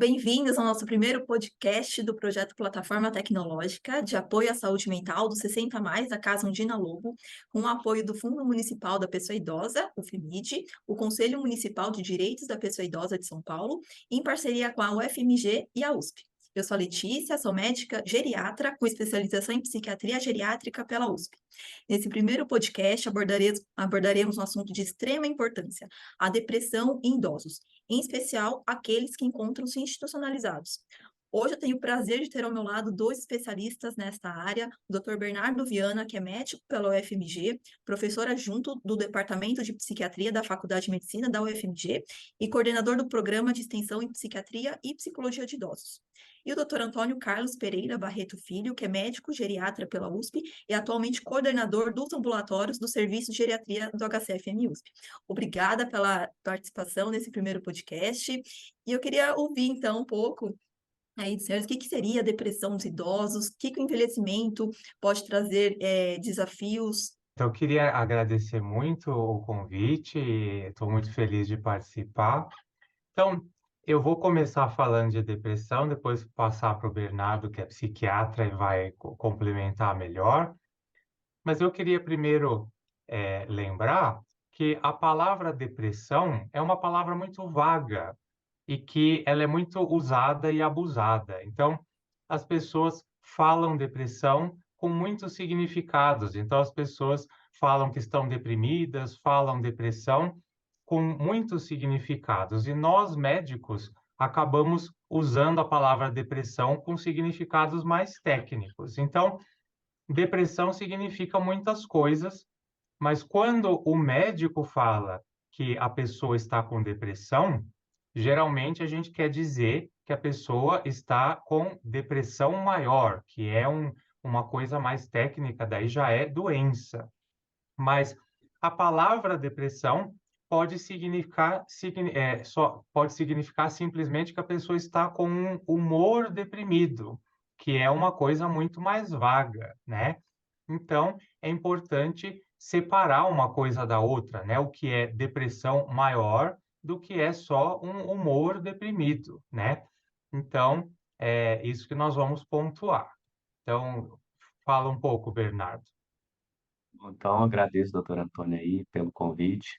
bem-vindos ao nosso primeiro podcast do projeto Plataforma Tecnológica de Apoio à Saúde Mental do 60 Mais da Casa Undina Lobo, com o apoio do Fundo Municipal da Pessoa Idosa, o FMID, o Conselho Municipal de Direitos da Pessoa Idosa de São Paulo, em parceria com a UFMG e a USP. Eu sou a Letícia, sou médica geriatra com especialização em psiquiatria geriátrica pela USP. Nesse primeiro podcast, abordaremos um assunto de extrema importância, a depressão em idosos, em especial aqueles que encontram-se institucionalizados. Hoje eu tenho o prazer de ter ao meu lado dois especialistas nesta área, o Dr. Bernardo Viana, que é médico pela UFMG, professor adjunto do Departamento de Psiquiatria da Faculdade de Medicina da UFMG e coordenador do Programa de Extensão em Psiquiatria e Psicologia de Idosos. E o Dr. Antônio Carlos Pereira Barreto Filho, que é médico geriatra pela USP e atualmente coordenador dos ambulatórios do Serviço de Geriatria do HCFM USP. Obrigada pela participação nesse primeiro podcast. E eu queria ouvir, então, um pouco aí dos senhores, o que seria a depressão dos idosos, o que o envelhecimento pode trazer desafios. Então, eu queria agradecer muito o convite, estou muito feliz de participar. Então, eu vou começar falando de depressão, depois passar para o Bernardo, que é psiquiatra, e vai complementar melhor. Mas eu queria primeiro lembrar que a palavra depressão é uma palavra muito vaga e que ela é muito usada e abusada. Então, as pessoas falam depressão com muitos significados. Então, as pessoas falam que estão deprimidas, falam depressão com muitos significados. E nós, médicos, acabamos usando a palavra depressão com significados mais técnicos. Então, depressão significa muitas coisas, mas quando o médico fala que a pessoa está com depressão, geralmente a gente quer dizer que a pessoa está com depressão maior, que é uma coisa mais técnica, daí já é doença. Mas a palavra depressão pode significar, pode significar simplesmente que a pessoa está com um humor deprimido, que é uma coisa muito mais vaga, né? Então, é importante separar uma coisa da outra, né? O que é depressão maior do que é só um humor deprimido, né? Então, é isso que nós vamos pontuar. Então, fala um pouco, Bernardo. Então, agradeço, doutor Antônio, aí, pelo convite,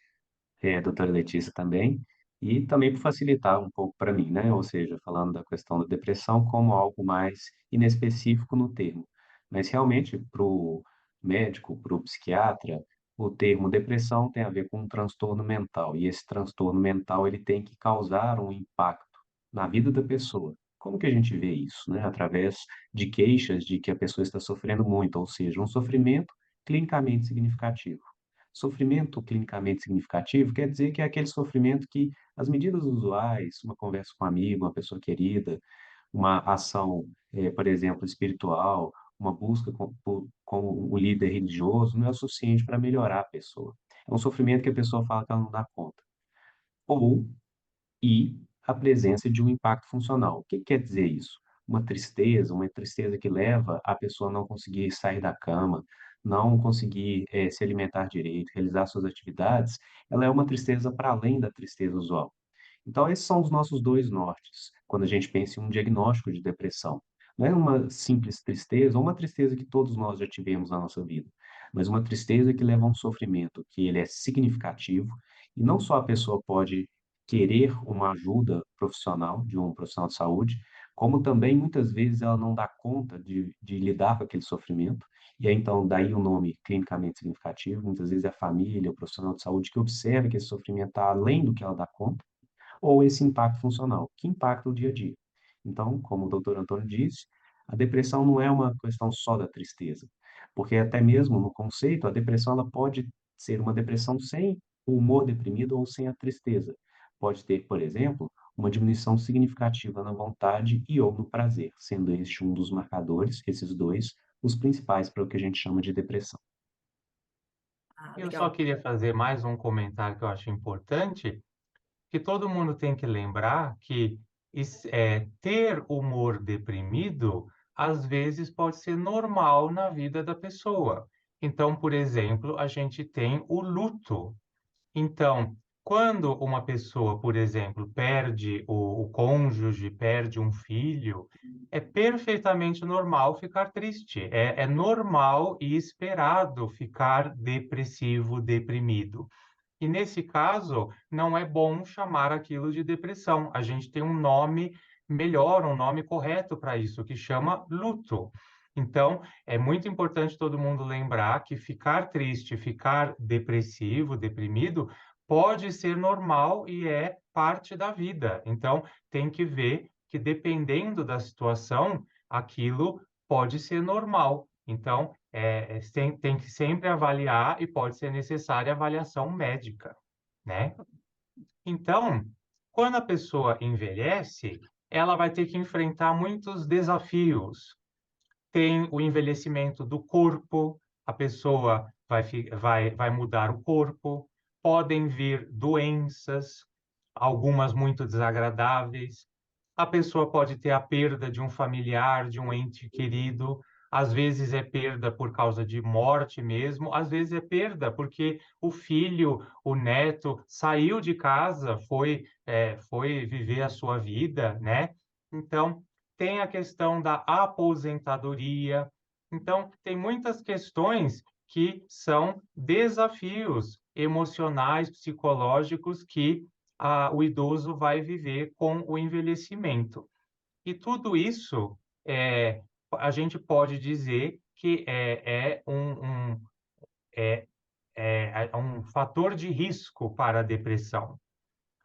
doutora Letícia também, e também por facilitar um pouco para mim, né? Ou seja, falando da questão da depressão como algo mais inespecífico no termo. Mas realmente, para o médico, para o psiquiatra, o termo depressão tem a ver com um transtorno mental, e esse transtorno mental ele tem que causar um impacto na vida da pessoa. Como que a gente vê isso, né? Através de queixas de que a pessoa está sofrendo muito, ou seja, um sofrimento clinicamente significativo. Sofrimento clinicamente significativo quer dizer que é aquele sofrimento que as medidas usuais, uma conversa com um amigo, uma pessoa querida, uma ação, por exemplo, espiritual, uma busca com o líder religioso, não é o suficiente para melhorar a pessoa. É um sofrimento que a pessoa fala que ela não dá conta. Ou e a presença de um impacto funcional. O que quer dizer isso? Uma tristeza que leva a pessoa a não conseguir sair da cama, não conseguir se alimentar direito, realizar suas atividades, ela é uma tristeza para além da tristeza usual. Então, esses são os nossos dois nortes, quando a gente pensa em um diagnóstico de depressão. Não é uma simples tristeza, ou uma tristeza que todos nós já tivemos na nossa vida, mas uma tristeza que leva a um sofrimento que ele é significativo, e não só a pessoa pode querer uma ajuda profissional, de um profissional de saúde, como também muitas vezes ela não dá conta de lidar com aquele sofrimento, e aí então daí o nome clinicamente significativo, muitas vezes é a família, o profissional de saúde que observa que esse sofrimento está além do que ela dá conta, ou esse impacto funcional, que impacta o dia a dia. Então, como o doutor Antônio disse, a depressão não é uma questão só da tristeza, porque até mesmo no conceito, a depressão ela pode ser uma depressão sem o humor deprimido ou sem a tristeza. Pode ter, por exemplo, uma diminuição significativa na vontade e ou no prazer, sendo este um dos marcadores, esses dois, os principais para o que a gente chama de depressão. Ah, Eu só legal. queria fazer mais um comentário que eu acho importante, que todo mundo tem que lembrar que ter humor deprimido, às vezes, pode ser normal na vida da pessoa. Então, por exemplo, a gente tem o luto. Então, Quando uma pessoa, por exemplo, perde o cônjuge, perde um filho, é perfeitamente normal ficar triste. É normal e esperado ficar depressivo, deprimido. E nesse caso, não é bom chamar aquilo de depressão. A gente tem um nome melhor, um nome correto para isso, que chama luto. Então, é muito importante todo mundo lembrar que ficar triste, ficar depressivo, deprimido, pode ser normal e é parte da vida. Então, tem que ver que dependendo da situação, aquilo pode ser normal. Então, tem que sempre avaliar e pode ser necessária avaliação médica, né? Então, quando a pessoa envelhece, ela vai ter que enfrentar muitos desafios. Tem o envelhecimento do corpo, a pessoa vai mudar o corpo, podem vir doenças, algumas muito desagradáveis. A pessoa pode ter a perda de um familiar, de um ente querido, às vezes é perda por causa de morte mesmo, às vezes é perda porque o filho, o neto saiu de casa, foi viver a sua vida, né? Então, tem a questão da aposentadoria. Então, tem muitas questões que são desafios emocionais, psicológicos que o idoso vai viver com o envelhecimento. E tudo isso a gente pode dizer que é um fator de risco para a depressão.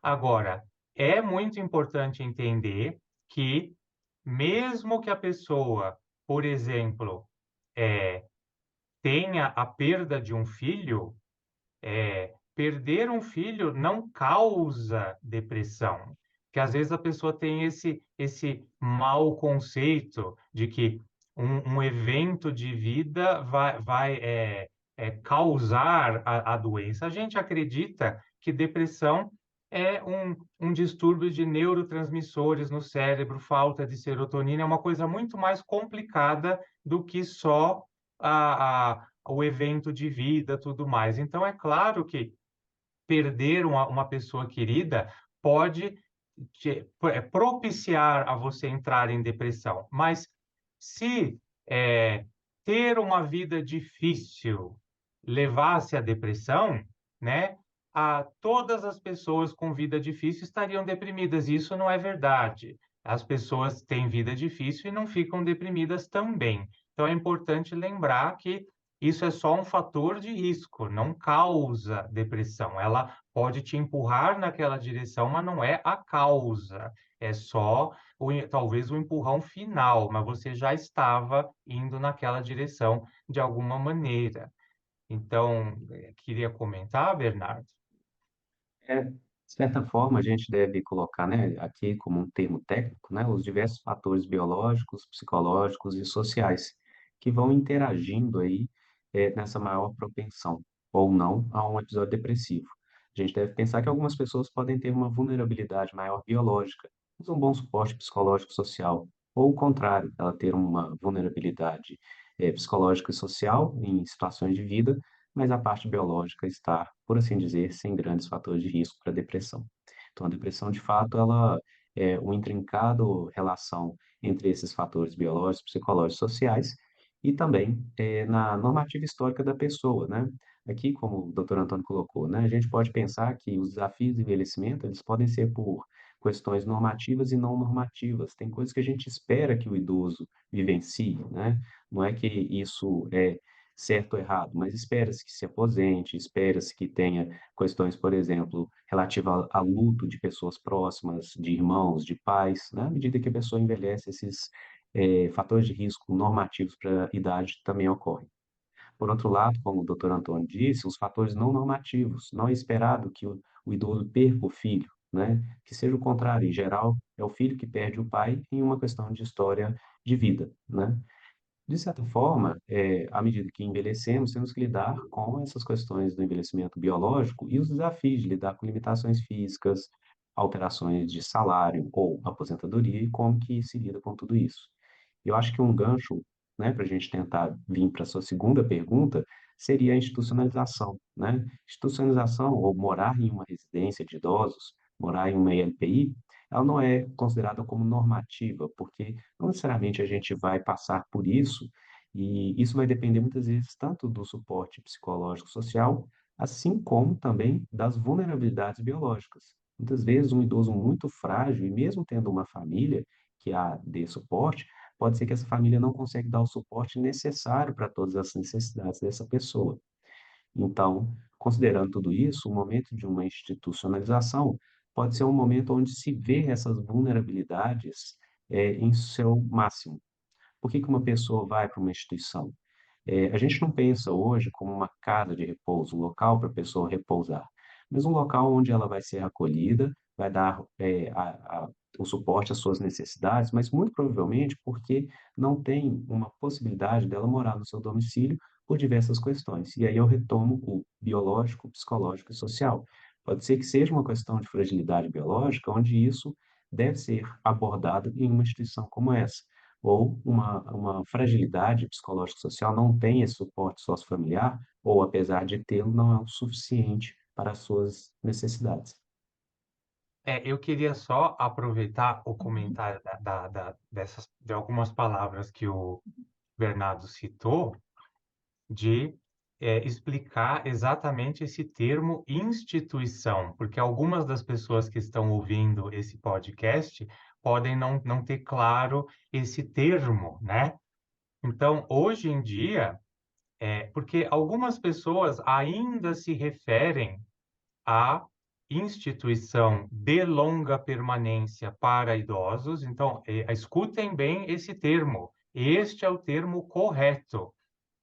Agora, é muito importante entender que, mesmo que a pessoa, por exemplo, é, tenha a perda de um filho, perder um filho não causa depressão. Que às vezes a pessoa tem esse mau conceito de que um evento de vida vai causar a doença. A gente acredita que depressão é um distúrbio de neurotransmissores no cérebro, falta de serotonina, é uma coisa muito mais complicada do que só o evento de vida, tudo mais. Então, é claro que perder uma pessoa querida pode propiciar a você entrar em depressão. Mas se é, ter uma vida difícil levasse à depressão, né? Todas as pessoas com vida difícil estariam deprimidas. Isso não é verdade. As pessoas têm vida difícil e não ficam deprimidas também. Então é importante lembrar que isso é só um fator de risco, não causa depressão. Ela pode te empurrar naquela direção, mas não é a causa. É só talvez o empurrão final, mas você já estava indo naquela direção de alguma maneira. Então, queria comentar, Bernardo? De certa forma, a gente deve colocar, né, aqui como um termo técnico, né, os diversos fatores biológicos, psicológicos e sociais que vão interagindo aí nessa maior propensão ou não a um episódio depressivo. A gente deve pensar que algumas pessoas podem ter uma vulnerabilidade maior biológica, mas um bom suporte psicológico e social, ou o contrário, ela ter uma vulnerabilidade psicológica e social em situações de vida, mas a parte biológica está, por assim dizer, sem grandes fatores de risco para a depressão. Então, a depressão, de fato, ela é uma intrincada relação entre esses fatores biológicos, psicológicos, sociais e também na normativa histórica da pessoa, né? Aqui, como o doutor Antônio colocou, né, a gente pode pensar que os desafios do envelhecimento, eles podem ser por questões normativas e não normativas. Tem coisas que a gente espera que o idoso vivencie, né? Não é que isso é certo ou errado, mas espera-se que se aposente, espera-se que tenha questões, por exemplo, relativas a luto de pessoas próximas, de irmãos, de pais, né? À medida que a pessoa envelhece, esses fatores de risco normativos para a idade também ocorrem. Por outro lado, como o doutor Antônio disse, os fatores não normativos, não é esperado que o idoso perca o filho, né? Que seja o contrário, em geral, é o filho que perde o pai em uma questão de história de vida, né? De certa forma, à medida que envelhecemos, temos que lidar com essas questões do envelhecimento biológico e os desafios de lidar com limitações físicas, alterações de salário ou aposentadoria e como que se lida com tudo isso. Eu acho que um gancho, né, para a gente tentar vir para a sua segunda pergunta, seria a institucionalização, né? Institucionalização, ou morar em uma residência de idosos, morar em uma ELPI, ela não é considerada como normativa, porque não necessariamente a gente vai passar por isso, e isso vai depender muitas vezes tanto do suporte psicológico social, assim como também das vulnerabilidades biológicas. Muitas vezes um idoso muito frágil, e mesmo tendo uma família que a dê suporte, pode ser que essa família não consiga dar o suporte necessário para todas as necessidades dessa pessoa. Então, considerando tudo isso, o momento de uma institucionalização pode ser um momento onde se vê essas vulnerabilidades em seu máximo. Por que que uma pessoa vai para uma instituição? A gente não pensa hoje como uma casa de repouso, um local para a pessoa repousar, mas um local onde ela vai ser acolhida, vai dar o suporte às suas necessidades, mas muito provavelmente porque não tem uma possibilidade dela morar no seu domicílio por diversas questões. E aí eu retomo o biológico, psicológico e social. Pode ser que seja uma questão de fragilidade biológica, onde isso deve ser abordado em uma instituição como essa, ou uma fragilidade psicológico-social, não tem esse suporte sociofamiliar, ou apesar de tê-lo, não é o suficiente para as suas necessidades. Eu queria só aproveitar o Uhum. comentário de algumas palavras que o Bernardo citou, de explicar exatamente esse termo instituição, porque algumas das pessoas que estão ouvindo esse podcast podem não ter claro esse termo, né? Então, hoje em dia, porque algumas pessoas ainda se referem à instituição de longa permanência para idosos. Então, escutem bem esse termo. Este é o termo correto: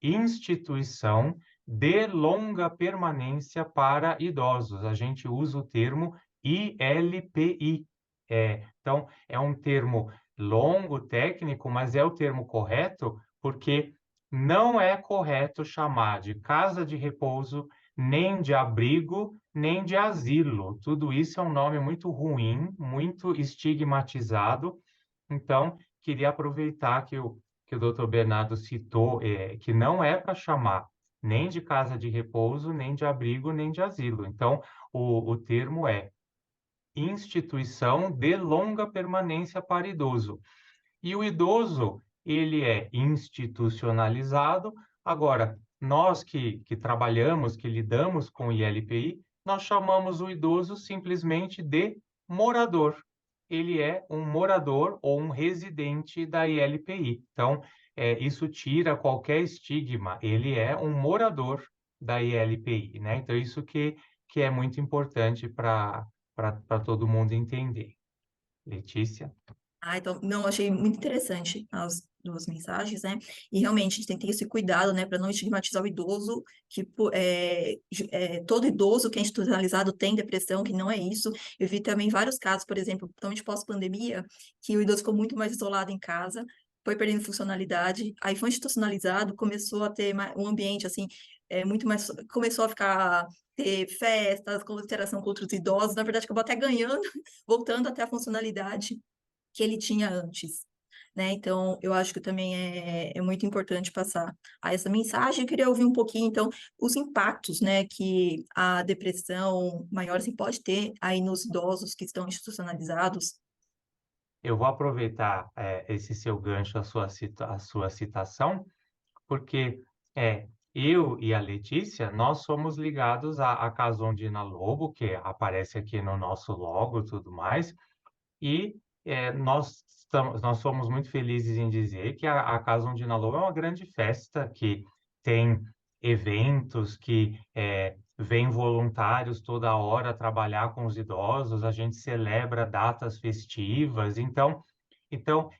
instituição de longa permanência para idosos. A gente usa o termo ILPI. Então, é um termo longo, técnico, mas é o termo correto porque não é correto chamar de casa de repouso, nem de abrigo, nem de asilo. Tudo isso é um nome muito ruim, muito estigmatizado. Então, queria aproveitar que o doutor Bernardo citou, que não é para chamar nem de casa de repouso, nem de abrigo, nem de asilo. Então, o termo é instituição de longa permanência para idoso. E o idoso, ele é institucionalizado. Agora, nós que trabalhamos, que lidamos com o ILPI, nós chamamos o idoso simplesmente de morador. Ele é um morador ou um residente da ILPI. Então, isso tira qualquer estigma. Ele é um morador da ILPI, né? Então, isso que é muito importante para todo mundo entender. Letícia? Ah, então, não, achei muito interessante as duas mensagens, né? E realmente a gente tem que ter esse cuidado, né, para não estigmatizar o idoso, que todo idoso que é institucionalizado tem depressão, que não é isso. Eu vi também vários casos, por exemplo, principalmente pós-pandemia, que o idoso ficou muito mais isolado em casa, foi perdendo funcionalidade, aí foi institucionalizado, começou a ter um ambiente assim, muito mais, começou a ficar ter festas, com interação com outros idosos, na verdade acabou até ganhando, voltando até a funcionalidade que ele tinha antes, né? Então, eu acho que também é muito importante passar essa mensagem. Eu queria ouvir um pouquinho, então, os impactos, né, que a depressão maior assim, pode ter aí nos idosos que estão institucionalizados. Eu vou aproveitar esse seu gancho, a sua citação, porque eu e a Letícia, nós somos ligados à Casa Ondina Lobo, que aparece aqui no nosso logo e tudo mais, e nós somos muito felizes em dizer que a Casa Ondina Lobo é uma grande festa que tem eventos, que vem voluntários toda hora trabalhar com os idosos, a gente celebra datas festivas. Então,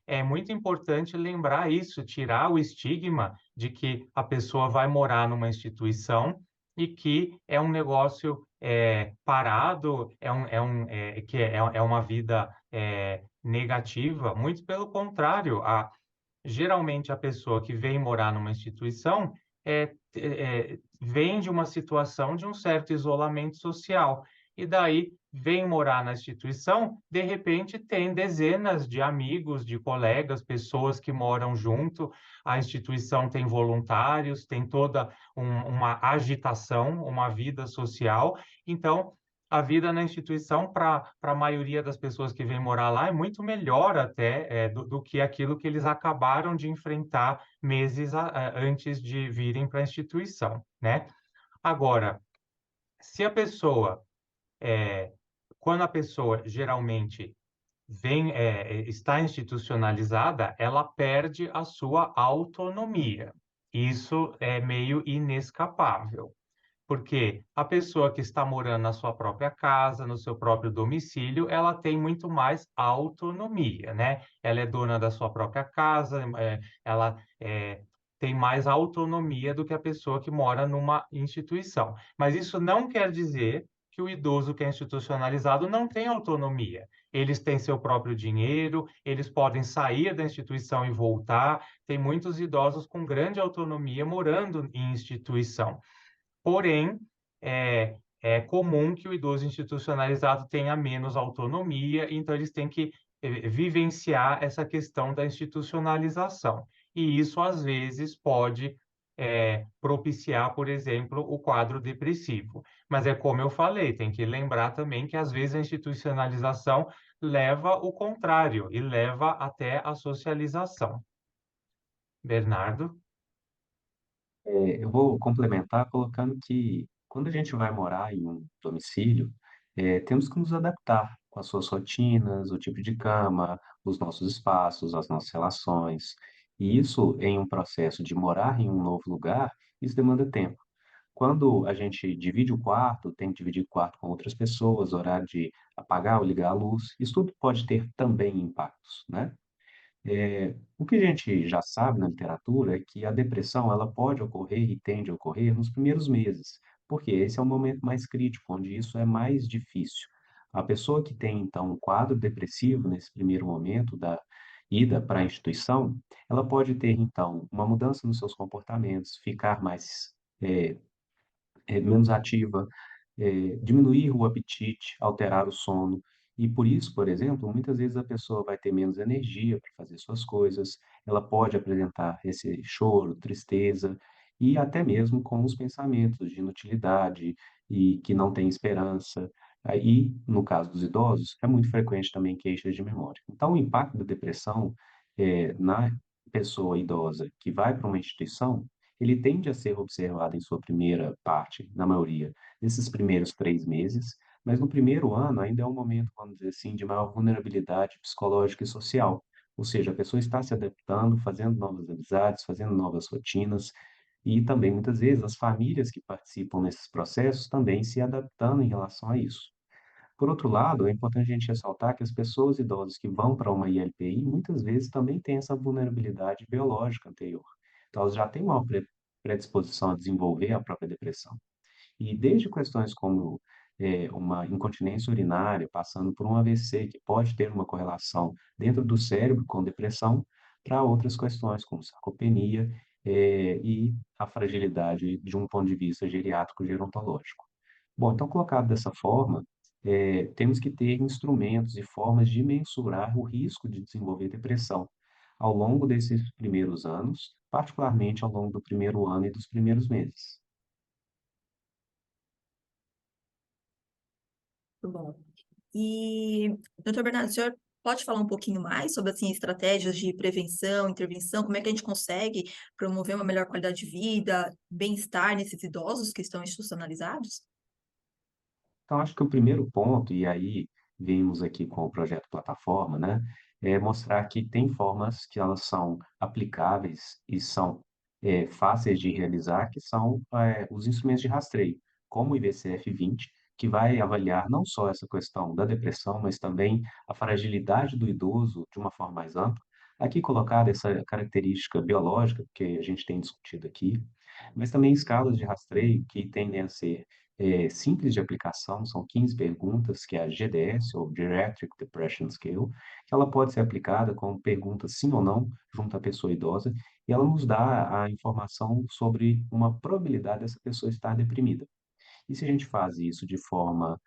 é muito importante lembrar isso, tirar o estigma de que a pessoa vai morar numa instituição e que é um negócio parado, é uma vida negativa. Muito pelo contrário, geralmente a pessoa que vem morar numa instituição vem de uma situação de um certo isolamento social. e daí vem morar na instituição, de repente tem dezenas de amigos, de colegas, pessoas que moram junto, a instituição tem voluntários, tem toda uma agitação, uma vida social, então a vida na instituição para a maioria das pessoas que vêm morar lá é muito melhor até do que aquilo que eles acabaram de enfrentar meses antes de virem para a instituição, né? Agora, se a pessoa, é, quando a pessoa geralmente está institucionalizada, ela perde a sua autonomia. Isso é meio inescapável. Porque a pessoa que está morando na sua própria casa, no seu próprio domicílio, ela tem muito mais autonomia, né? Ela é dona da sua própria casa, ela tem mais autonomia do que a pessoa que mora numa instituição. Mas isso não quer dizer que o idoso que é institucionalizado não tem autonomia. Eles têm seu próprio dinheiro, eles podem sair da instituição e voltar. Tem muitos idosos com grande autonomia morando em instituição. Porém, é comum que o idoso institucionalizado tenha menos autonomia, então eles têm que vivenciar essa questão da institucionalização. E isso, às vezes, pode propiciar, por exemplo, o quadro depressivo. Mas é como eu falei, tem que lembrar também que, às vezes, a institucionalização leva o contrário e leva até a socialização. Bernardo? Eu vou complementar colocando que quando a gente vai morar em um domicílio, temos que nos adaptar com as suas rotinas, o tipo de cama, os nossos espaços, as nossas relações. E isso, em um processo de morar em um novo lugar, isso demanda tempo. Quando a gente divide o quarto, tem que dividir o quarto com outras pessoas, horário de apagar ou ligar a luz, isso tudo pode ter também impactos, né? O que a gente já sabe na literatura é que a depressão ela pode ocorrer e tende a ocorrer nos primeiros meses, porque esse é o momento mais crítico, onde isso é mais difícil. A pessoa que tem, então, um quadro depressivo nesse primeiro momento da ida para a instituição, ela pode ter, então, uma mudança nos seus comportamentos, ficar mais, menos ativa, diminuir o apetite, alterar o sono. E por isso, por exemplo, muitas vezes a pessoa vai ter menos energia para fazer suas coisas, ela pode apresentar esse choro, tristeza e até mesmo com os pensamentos de inutilidade e que não tem esperança. Aí, no caso dos idosos, é muito frequente também queixas de memória. Então, o impacto da depressão na pessoa idosa que vai para uma instituição, ele tende a ser observado em sua primeira parte, na maioria, nesses primeiros 3 meses, mas no primeiro ano ainda é um momento, vamos dizer assim, de maior vulnerabilidade psicológica e social. Ou seja, a pessoa está se adaptando, fazendo novas amizades, fazendo novas rotinas, e também, muitas vezes, as famílias que participam nesses processos também se adaptando em relação a isso. Por outro lado, é importante a gente ressaltar que as pessoas idosas que vão para uma ILPI, muitas vezes também têm essa vulnerabilidade biológica anterior. Então, elas já têm uma predisposição a desenvolver a própria depressão. E desde questões como uma incontinência urinária, passando por um AVC, que pode ter uma correlação dentro do cérebro com depressão, para outras questões como sarcopenia, e a fragilidade de um ponto de vista geriátrico gerontológico. Bom, então colocado dessa forma, temos que ter instrumentos e formas de mensurar o risco de desenvolver depressão ao longo desses primeiros anos, particularmente ao longo do primeiro ano e dos primeiros meses. Muito bom. E, doutor Bernardo, o senhor pode falar um pouquinho mais sobre assim, estratégias de prevenção, intervenção, como é que a gente consegue promover uma melhor qualidade de vida, bem-estar nesses idosos que estão institucionalizados? Então, acho que o primeiro ponto, e aí vimos aqui com o projeto Plataforma, né, é mostrar que tem formas que elas são aplicáveis e são fáceis de realizar, que são os instrumentos de rastreio, como o IBCF-20, que vai avaliar não só essa questão da depressão, mas também a fragilidade do idoso de uma forma mais ampla. Aqui colocada essa característica biológica que a gente tem discutido aqui, mas também escalas de rastreio que tendem a ser simples de aplicação, são 15 perguntas, que é a GDS, ou Geriatric Depression Scale, que ela pode ser aplicada com perguntas sim ou não, junto à pessoa idosa, e ela nos dá a informação sobre uma probabilidade dessa pessoa estar deprimida. E se a gente faz isso de forma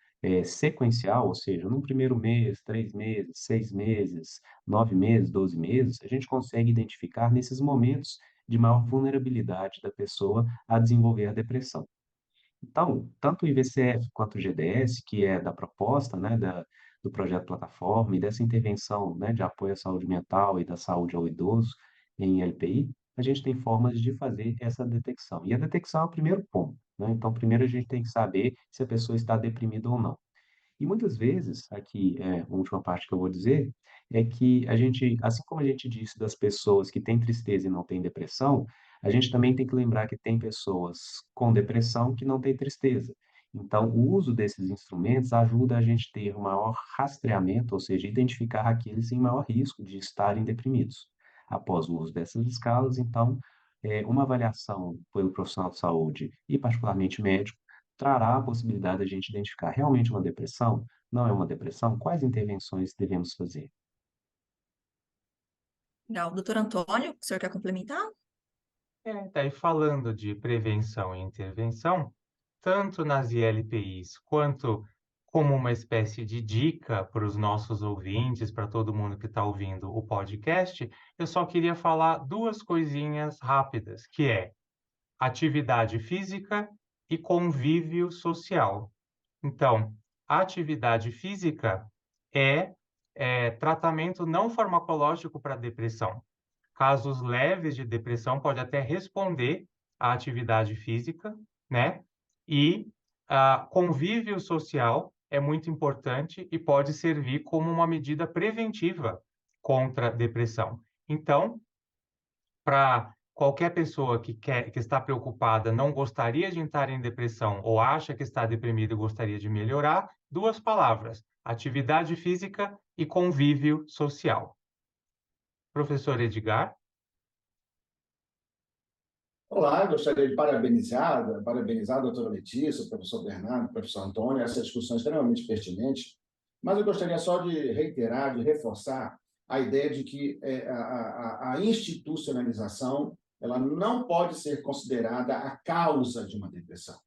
sequencial, ou seja, no primeiro mês, 3 meses, 6 meses, 9 meses, 12 meses, a gente consegue identificar nesses momentos de maior vulnerabilidade da pessoa a desenvolver a depressão. Então, tanto o IVCF quanto o GDS, que é da proposta, né, do projeto Plataforma e dessa intervenção, né, de apoio à saúde mental e da saúde ao idoso em LPI, a gente tem formas de fazer essa detecção. E a detecção é o primeiro ponto, né? Então, primeiro a gente tem que saber se a pessoa está deprimida ou não. E muitas vezes, aqui é a última parte que eu vou dizer, é que a gente, assim como a gente disse das pessoas que têm tristeza e não têm depressão, a gente também tem que lembrar que tem pessoas com depressão que não têm tristeza. Então, o uso desses instrumentos ajuda a gente ter um maior rastreamento, ou seja, identificar aqueles em maior risco de estarem deprimidos. Após o uso dessas escalas, então, uma avaliação pelo profissional de saúde e particularmente médico trará a possibilidade de a gente identificar realmente uma depressão? Não é uma depressão? Quais intervenções devemos fazer? Legal. Doutor Antônio, o senhor quer complementar? Daí falando de prevenção e intervenção, tanto nas ILPIs quanto como uma espécie de dica para os nossos ouvintes, para todo mundo que está ouvindo o podcast, eu só queria falar duas coisinhas rápidas, que é atividade física e convívio social. Então, a atividade física é, tratamento não farmacológico para depressão. Casos leves de depressão pode até responder à atividade física, né? E convívio social é muito importante e pode servir como uma medida preventiva contra a depressão. Então, para qualquer pessoa que está preocupada, não gostaria de entrar em depressão ou acha que está deprimida e gostaria de melhorar, duas palavras: atividade física e convívio social. Professor Edgar? Olá, eu gostaria de parabenizar a doutora Letícia, o professor Bernardo, o professor Antônio, essa discussão é extremamente pertinente, mas eu gostaria só de reiterar, de reforçar a ideia de que a institucionalização ela não pode ser considerada a causa de uma depressão.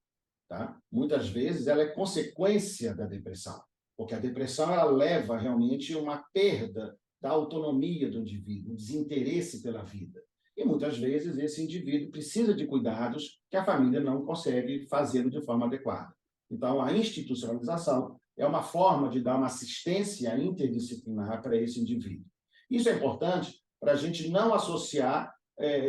Tá? Muitas vezes ela é consequência da depressão, porque a depressão ela leva realmente uma perda da autonomia do indivíduo, um desinteresse pela vida. E muitas vezes esse indivíduo precisa de cuidados que a família não consegue fazê-lo de forma adequada. Então, a institucionalização é uma forma de dar uma assistência interdisciplinar para esse indivíduo. Isso é importante para a gente não associar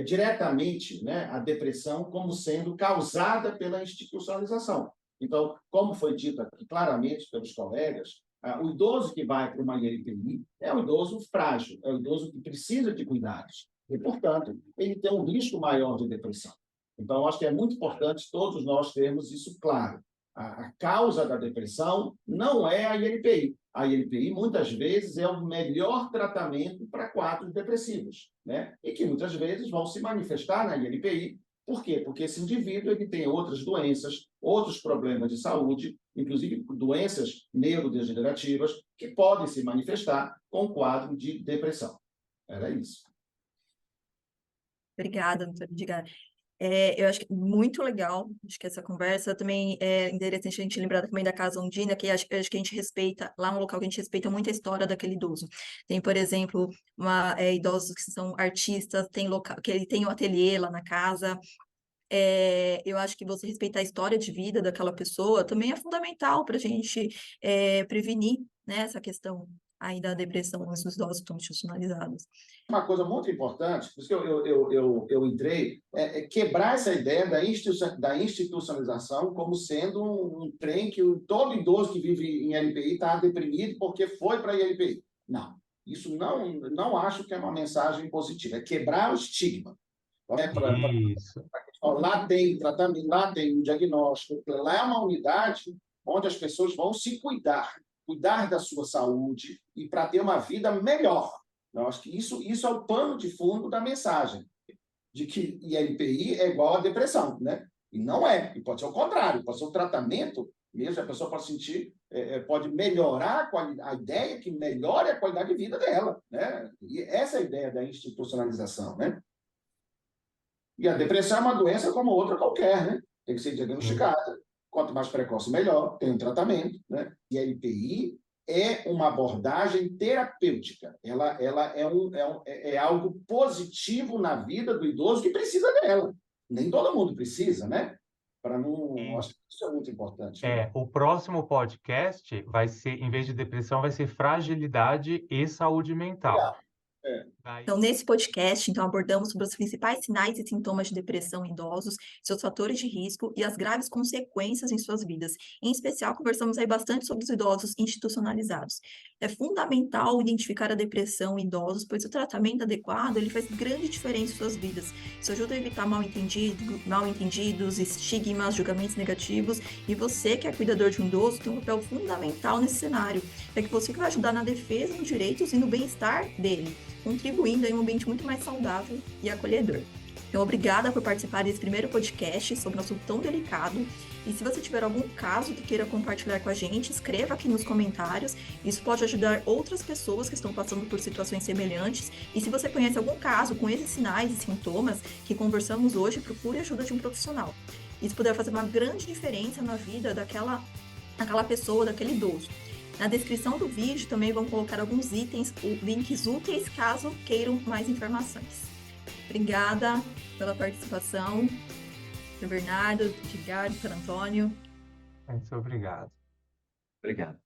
diretamente, né, a depressão como sendo causada pela institucionalização. Então, como foi dito aqui claramente pelos colegas, o idoso que vai para uma ILPI é um idoso frágil, é um idoso que precisa de cuidados e, portanto, ele tem um risco maior de depressão. Então, acho que é muito importante todos nós termos isso claro. A causa da depressão não é a ILPI. A ILPI, muitas vezes, é o melhor tratamento para quadros depressivos, né? E que muitas vezes vão se manifestar na ILPI. Por quê? Porque esse indivíduo ele tem outras doenças, outros problemas de saúde, inclusive doenças neurodegenerativas, que podem se manifestar com o quadro de depressão. Era isso. Obrigada, doutor Edgar. Eu acho que muito legal, acho que essa conversa também é interessante a gente lembrar também da Casa Ondina, que acho que a gente respeita, lá é um local que a gente respeita muito a história daquele idoso. Tem, por exemplo, idosos que são artistas, tem local, que ele tem um ateliê lá na casa. Eu acho que você respeitar a história de vida daquela pessoa também é fundamental para a gente prevenir, né, essa questão aí da depressão nos idosos que estão institucionalizados. Uma coisa muito importante, por isso que eu entrei, é quebrar essa ideia da institucionalização como sendo um trem que todo idoso que vive em LPI está deprimido porque foi para a LPI. Não, isso não acho que é uma mensagem positiva, é quebrar o estigma. Isso. Lá tem tratamento, lá tem um diagnóstico, lá é uma unidade onde as pessoas vão se cuidar da sua saúde e para ter uma vida melhor. Eu acho que isso é o pano de fundo da mensagem, de que ILPI é igual a depressão, né? E não é, e pode ser o contrário, pode ser o tratamento mesmo, a pessoa pode sentir, pode melhorar a ideia que melhore a qualidade de vida dela, né? E essa é a ideia da institucionalização, né? E a depressão é uma doença como outra qualquer, né? Tem que ser Sim. diagnosticada. Quanto mais precoce, melhor, tem um tratamento, né? E a LPI é uma abordagem terapêutica. Ela é algo positivo na vida do idoso que precisa dela. Nem todo mundo precisa, né? Para não... Acho que isso é muito importante, né? O próximo podcast vai ser, em vez de depressão, vai ser fragilidade e saúde mental. Legal. Daí, Então, nesse podcast, então, abordamos sobre os principais sinais e sintomas de depressão em idosos, seus fatores de risco e as graves consequências em suas vidas. Em especial, conversamos aí bastante sobre os idosos institucionalizados. É fundamental identificar a depressão em idosos, pois o tratamento adequado, ele faz grande diferença em suas vidas. Isso ajuda a evitar mal-entendidos, estigmas, julgamentos negativos, e você, que é cuidador de um idoso, tem um papel fundamental nesse cenário. É que você que vai ajudar na defesa dos direitos e no bem-estar dele, contribuindo em um ambiente muito mais saudável e acolhedor. Então, obrigada por participar desse primeiro podcast sobre um assunto tão delicado. E se você tiver algum caso que queira compartilhar com a gente, escreva aqui nos comentários. Isso pode ajudar outras pessoas que estão passando por situações semelhantes. E se você conhece algum caso com esses sinais e sintomas que conversamos hoje, procure a ajuda de um profissional. Isso poderá fazer uma grande diferença na vida daquela pessoa, daquele idoso. Na descrição do vídeo também vão colocar alguns itens, links úteis, caso queiram mais informações. Obrigada pela participação, Sr. Bernardo, Edgar, Sr. Antônio. muito obrigado. Obrigado.